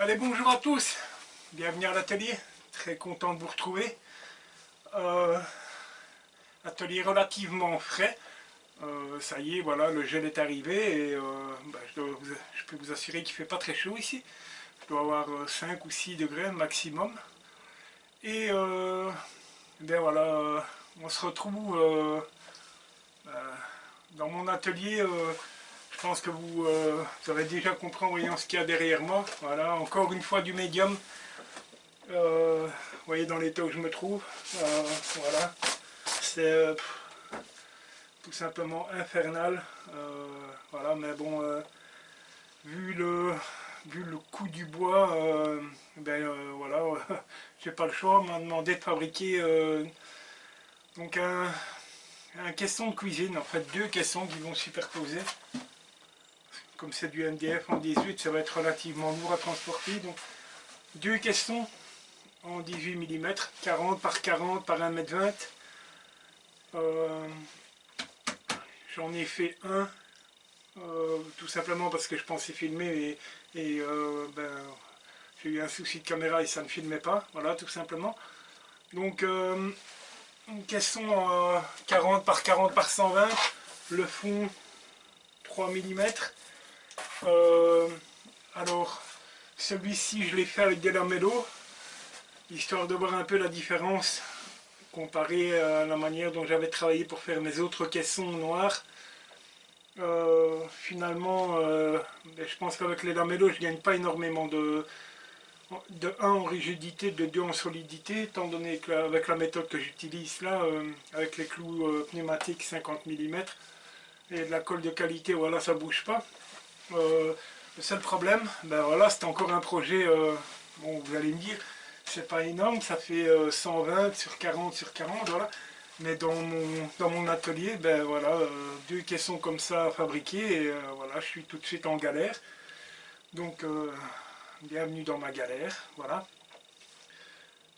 Allez, bonjour à tous, bienvenue à l'atelier, très content de vous retrouver. Euh, Atelier relativement frais, ça y est, voilà, le gel est arrivé et je peux vous assurer qu'il ne fait pas très chaud ici. Je dois avoir 5 ou 6 degrés maximum. Et bien voilà, on se retrouve dans mon atelier. Je pense que vous avez déjà compris en voyant ce qu'il y a derrière moi. Voilà, encore une fois du médium. Vous voyez dans l'état où je me trouve. Voilà, c'est tout simplement infernal. Voilà, mais bon, vu le coût du bois, voilà, j'ai pas le choix. On m'a demandé de fabriquer donc un caisson de cuisine, en fait deux caissons qui vont superposer. Comme c'est du MDF en 18, ça va être relativement lourd à transporter. Donc deux caissons en 18 mm, 40 par 40 par 1,20 m. J'en ai fait un, tout simplement parce que je pensais filmer et j'ai eu un souci de caméra et ça ne filmait pas, voilà, tout simplement. Donc une caisson 40 par 40 par 120, le fond 3 mm. Alors celui-ci je l'ai fait avec des lamellos, histoire de voir un peu la différence comparé à la manière dont j'avais travaillé pour faire mes autres caissons noirs. Finalement, je pense qu'avec les lamellos, je ne gagne pas énormément de 1 en rigidité, de 2 en solidité, étant donné qu'avec la méthode que j'utilise là, avec les clous pneumatiques 50 mm et de la colle de qualité, voilà, ça ne bouge pas. Le seul problème, ben voilà, c'était encore un projet, bon, vous allez me dire, c'est pas énorme, ça fait 120 sur 40 sur 40, voilà. Mais dans mon atelier, ben voilà, deux caissons comme ça à fabriquer, et voilà, je suis tout de suite en galère. Donc, bienvenue dans ma galère, voilà.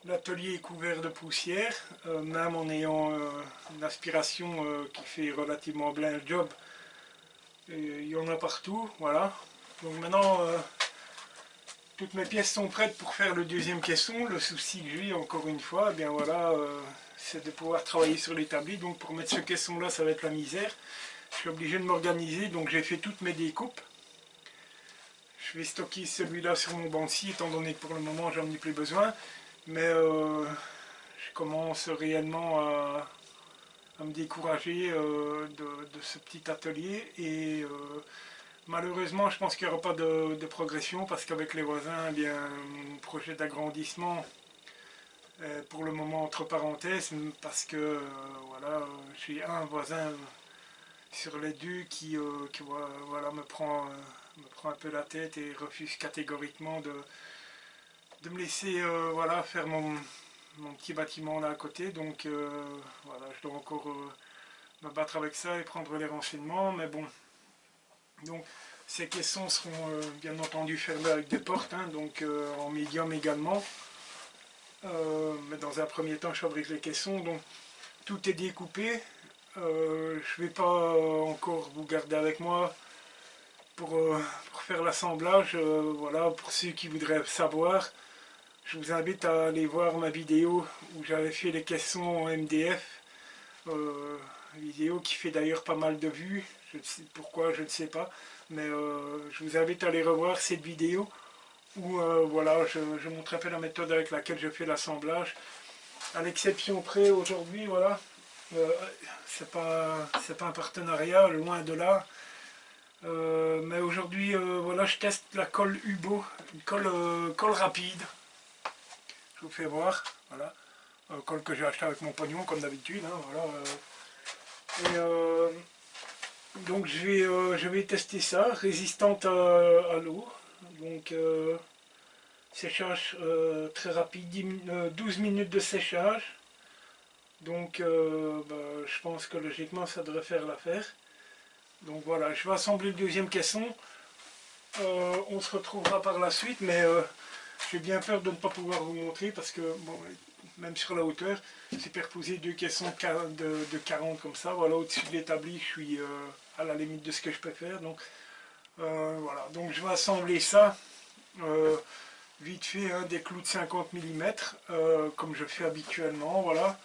L'atelier est couvert de poussière, même en ayant une aspiration qui fait relativement bien le job. Il y en a partout, voilà. Donc maintenant, toutes mes pièces sont prêtes pour faire le deuxième caisson. Le souci que j'ai, encore une fois, eh bien voilà, c'est de pouvoir travailler sur l'établi. Donc pour mettre ce caisson là, ça va être la misère. Je suis obligé de m'organiser, donc j'ai fait toutes mes découpes. Je vais stocker celui-là sur mon banc-ci, étant donné que pour le moment j'en ai plus besoin. Mais je commence réellement à me décourager de ce petit atelier. Et malheureusement, je pense qu'il n'y aura pas de progression, parce qu'avec les voisins, eh bien, mon projet d'agrandissement pour le moment entre parenthèses, parce que voilà, j'ai un voisin sur les deux qui voilà, me prend un peu la tête et refuse catégoriquement de me laisser voilà, faire mon petit bâtiment là à côté. Donc voilà, je dois encore me battre avec ça et prendre les renseignements, mais bon. Donc ces caissons seront bien entendu fermés avec des portes, hein, donc en médium également. Mais dans un premier temps, je fabrique les caissons, donc tout est découpé. Je ne vais pas encore vous garder avec moi pour faire l'assemblage. Voilà, pour ceux qui voudraient savoir, je vous invite à aller voir ma vidéo où j'avais fait les caissons en MDF. Vidéo qui fait d'ailleurs pas mal de vues, je ne sais pourquoi, je ne sais pas, mais je vous invite à aller revoir cette vidéo où voilà, je montre un peu la méthode avec laquelle je fais l'assemblage. À l'exception près aujourd'hui, voilà, c'est pas un partenariat, loin de là. Mais aujourd'hui, voilà, je teste la colle Hubo, une colle rapide. Je vous fais voir, voilà, colle que j'ai acheté avec mon pognon comme d'habitude, hein, voilà. Donc je vais tester ça, résistante à l'eau. Donc séchage très rapide, 12 minutes de séchage. Donc je pense que logiquement ça devrait faire l'affaire. Donc voilà, je vais assembler le deuxième caisson. On se retrouvera par la suite, mais j'ai bien peur de ne pas pouvoir vous montrer parce que bon, même sur la hauteur, superposer deux caissons de 40 comme ça, voilà, au-dessus de l'établi, je suis à la limite de ce que je peux faire. Donc voilà, donc je vais assembler ça. vite fait des clous de 50 mm, comme je fais habituellement, voilà.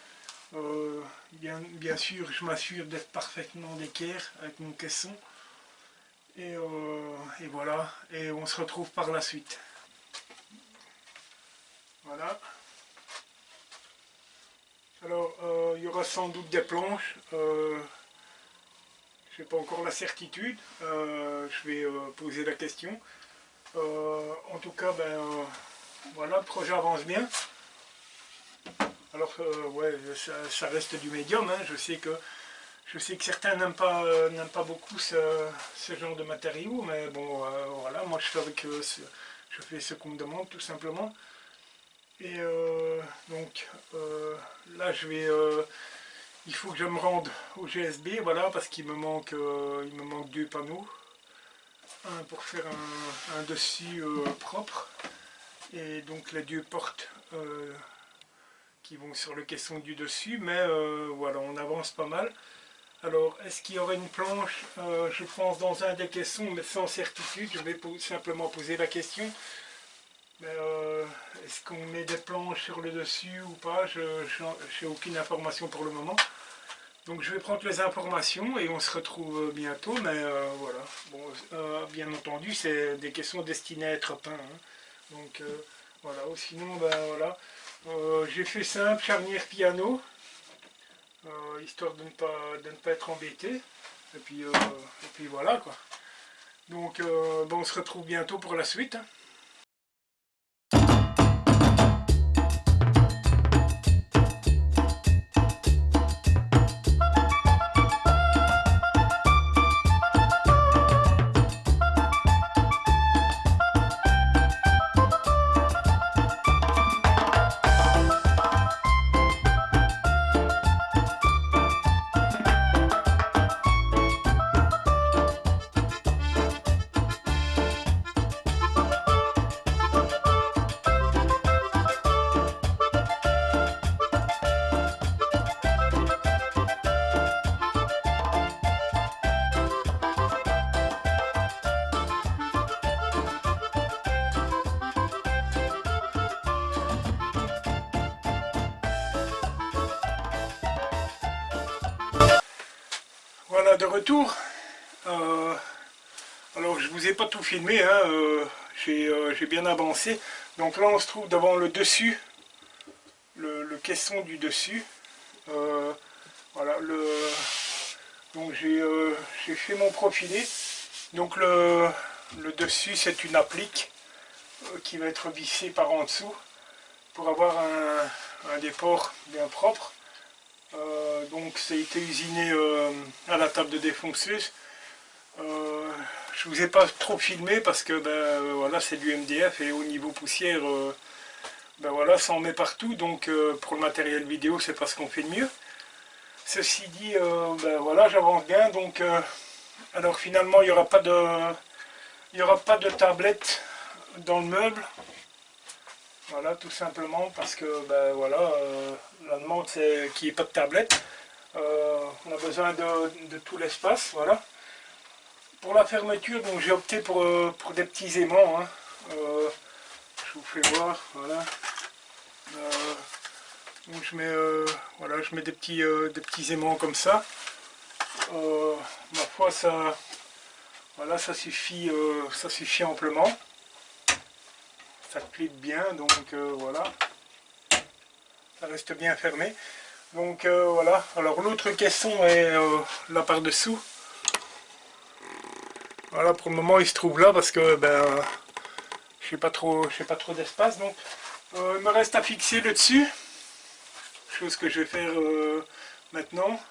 Bien sûr, je m'assure d'être parfaitement d'équerre avec mon caisson. Et voilà, et on se retrouve par la suite. Voilà. Alors, il y aura sans doute des planches. Je n'ai pas encore la certitude. Je vais poser la question. En tout cas, voilà, le projet avance bien. Alors, ouais, ça reste du médium. Hein. Je sais que certains n'aiment pas beaucoup ce genre de matériaux, mais bon, voilà, moi je fais je fais ce qu'on me demande tout simplement. Et donc là, il faut que je me rende au GSB, voilà, parce qu'il me manque 2 panneaux. Un pour faire un dessus propre, et donc les 2 portes qui vont sur le caisson du dessus, mais voilà, on avance pas mal. Alors, est-ce qu'il y aurait une planche? Je pense dans un des caissons, mais sans certitude, je vais simplement poser la question. Est-ce qu'on met des planches sur le dessus ou pas? Je n'ai aucune information pour le moment. Donc je vais prendre les informations et on se retrouve bientôt, mais voilà. Bon, bien entendu, c'est des caissons destinés à être peints. Hein. Donc voilà, sinon, voilà. J'ai fait simple, charnière piano, histoire de ne pas être embêté. Et puis voilà quoi. Donc on se retrouve bientôt pour la suite. Hein. Voilà, de retour. Alors je vous ai pas tout filmé, hein, j'ai bien avancé. Donc là on se trouve devant le dessus, le caisson du dessus. Voilà, donc j'ai fait mon profilé. Donc le dessus c'est une applique qui va être vissée par en dessous pour avoir un déport bien propre. Donc ça a été usiné à la table de défonceuse. Je vous ai pas trop filmé parce que voilà, c'est du MDF et au niveau poussière, voilà, ça en met partout. Donc pour le matériel vidéo, c'est pas ce qu'on fait de mieux. Ceci dit, voilà, j'avance bien. Donc alors finalement, il n'y aura pas de tablette dans le meuble. Voilà, tout simplement parce que voilà, la demande c'est qu'il n'y ait pas de tablette. On a besoin de tout l'espace, voilà. Pour la fermeture, donc j'ai opté pour des petits aimants. Hein. Je vous fais voir, voilà. Donc voilà, je mets des petits aimants comme ça. Ma foi, voilà, ça suffit amplement. Ça clip bien, donc voilà, ça reste bien fermé. Donc voilà, alors l'autre caisson est là par-dessous. Voilà, pour le moment il se trouve là parce que je n'ai pas trop d'espace. Donc il me reste à fixer le dessus, chose que je vais faire maintenant.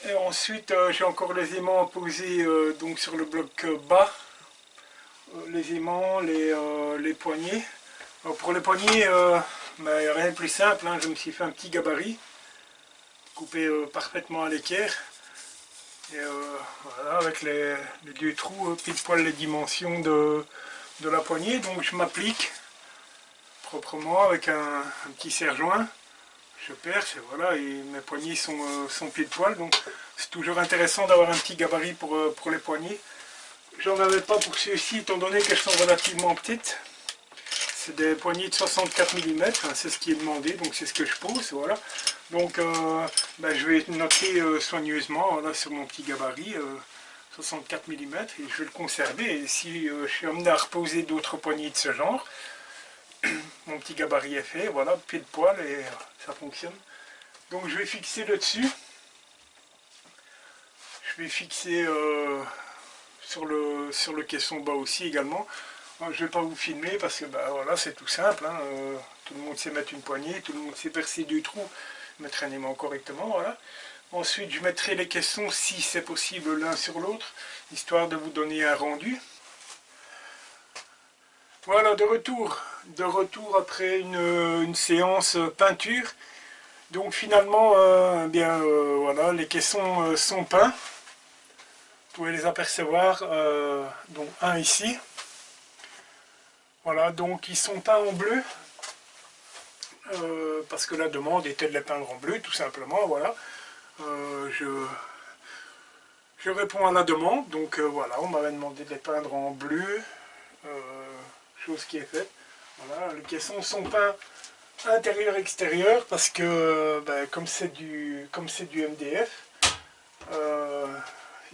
Et ensuite j'ai encore les aimants à poser donc sur le bloc bas. Les aimants, les poignées. Alors pour les poignées, rien de plus simple, hein, je me suis fait un petit gabarit, coupé parfaitement à l'équerre. Et voilà, avec les 2 trous, pile poil les dimensions de la poignée. Donc je m'applique proprement avec un petit serre-joint. Je perce et voilà, et mes poignées sont pile poil. Donc c'est toujours intéressant d'avoir un petit gabarit pour les poignées. J'en avais pas pour ceux-ci étant donné qu'elles sont relativement petites. c'est des poignées de 64 mm, hein, c'est ce qui est demandé, donc c'est ce que je pose, voilà. Donc je vais noter soigneusement voilà, sur mon petit gabarit 64 mm et je vais le conserver. Et si je suis amené à reposer d'autres poignées de ce genre, mon petit gabarit est fait, voilà, pile poil et ça fonctionne. Donc je vais fixer le dessus. Je vais fixer sur le caisson bas aussi également. Je ne vais pas vous filmer parce que voilà, c'est tout simple. Hein, tout le monde sait mettre une poignée, tout le monde sait percer deux trous, mettre un aimant correctement. Voilà. Ensuite, je mettrai les caissons si c'est possible l'un sur l'autre, histoire de vous donner un rendu. Voilà, de retour après une séance peinture. Donc finalement, voilà, les caissons sont peints. Vous pouvez les apercevoir, donc un ici. Voilà, donc ils sont peints en bleu, parce que la demande était de les peindre en bleu, tout simplement, voilà. Je réponds à la demande, donc voilà, on m'avait demandé de les peindre en bleu, chose qui est faite. Voilà, les caissons sont peints intérieur-extérieur, parce que comme c'est du MDF,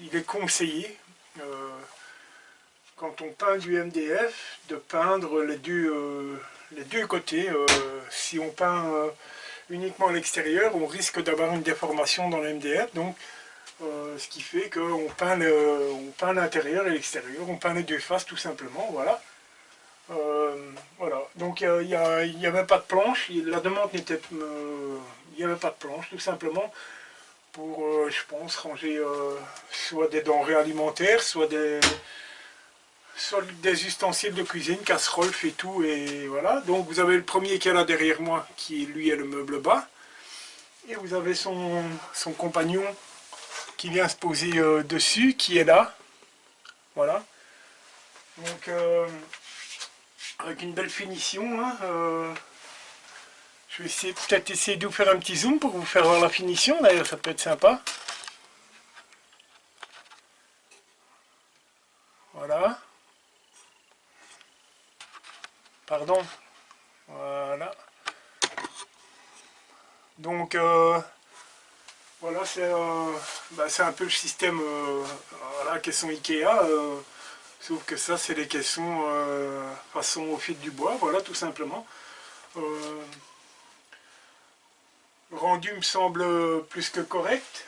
il est conseillé, quand on peint du MDF, de peindre les deux côtés. Si on peint uniquement à l'extérieur, on risque d'avoir une déformation dans le MDF, donc ce qui fait qu'on peint l'intérieur et l'extérieur, on peint les deux faces tout simplement, voilà. Voilà, donc il n'y avait pas de planche, la demande n'était... il n'y avait pas de planche tout simplement, pour, je pense, ranger soit des denrées alimentaires, soit des ustensiles de cuisine, casseroles, fait tout, et voilà. Donc vous avez le premier qui est là derrière moi, qui lui est le meuble bas, et vous avez son compagnon qui vient se poser dessus, qui est là, voilà. Donc avec une belle finition, hein, je vais peut-être essayer de vous faire un petit zoom pour vous faire voir la finition, d'ailleurs ça peut être sympa. Voilà. Pardon. Voilà. Donc voilà, c'est un peu le système voilà, caisson Ikea, sauf que ça c'est les caissons façon au fil du bois, voilà, tout simplement. Le rendu me semble plus que correct,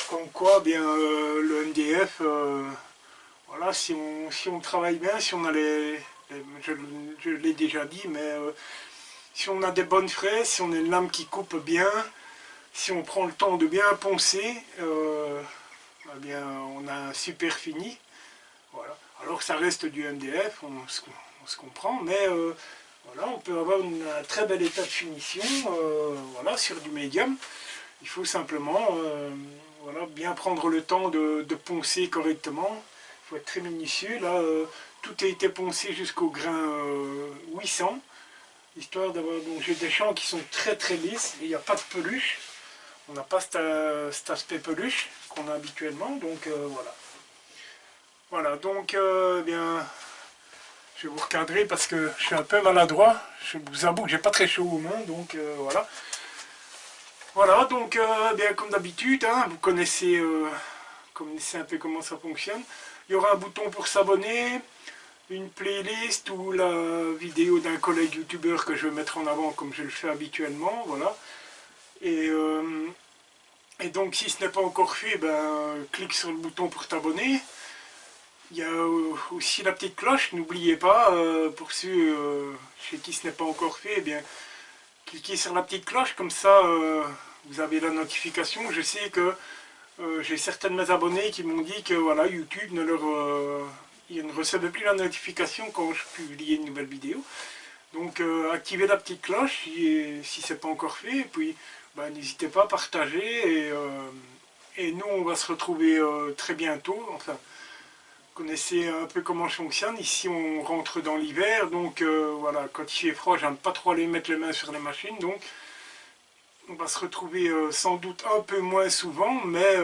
comme quoi bien le MDF, voilà, si on travaille bien, si on a je l'ai déjà dit, mais si on a des bonnes fraises, si on a une lame qui coupe bien, si on prend le temps de bien poncer, eh bien, on a un super fini. Voilà. Alors que ça reste du MDF, on se comprend, mais voilà, on peut avoir un très bel état de finition voilà, sur du médium. Il faut simplement voilà, bien prendre le temps de poncer correctement. Il faut être très minutieux. Là, tout a été poncé jusqu'au grain 800, histoire d'avoir... Donc j'ai des champs qui sont très très lisses, et il n'y a pas de peluche. On n'a pas cet aspect peluche qu'on a habituellement, donc voilà. Voilà, donc bien, je vais vous recadrer parce que je suis un peu maladroit. Je vous avoue que j'ai pas très chaud aux mains, donc voilà. Voilà, donc bien comme d'habitude, hein, vous connaissez un peu comment ça fonctionne. Il y aura un bouton pour s'abonner, une playlist ou la vidéo d'un collègue youtubeur que je vais mettre en avant comme je le fais habituellement, voilà. Et donc si ce n'est pas encore fait, clique sur le bouton pour t'abonner. Il y a aussi la petite cloche, n'oubliez pas, pour ceux chez qui ce n'est pas encore fait, eh bien, cliquez sur la petite cloche, comme ça vous avez la notification. Je sais que j'ai certains de mes abonnés qui m'ont dit que voilà, YouTube ils ne recevaient plus la notification quand je publiais une nouvelle vidéo. Donc activez la petite cloche si ce n'est pas encore fait, et puis n'hésitez pas à partager, et nous on va se retrouver très bientôt. Enfin, vous connaissez un peu comment je fonctionne. Ici on rentre dans l'hiver, donc voilà, quand il fait froid j'aime pas trop aller mettre les mains sur les machines, donc on va se retrouver sans doute un peu moins souvent, mais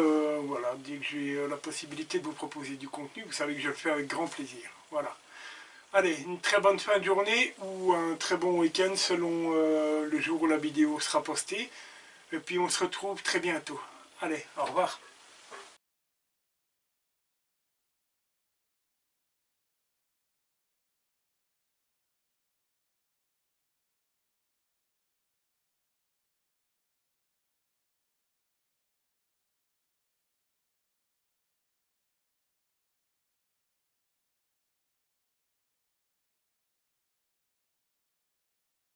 voilà, dès que j'ai la possibilité de vous proposer du contenu, vous savez que je le fais avec grand plaisir. Voilà. Allez, une très bonne fin de journée ou un très bon week-end selon le jour où la vidéo sera postée. Et puis on se retrouve très bientôt. Allez, au revoir.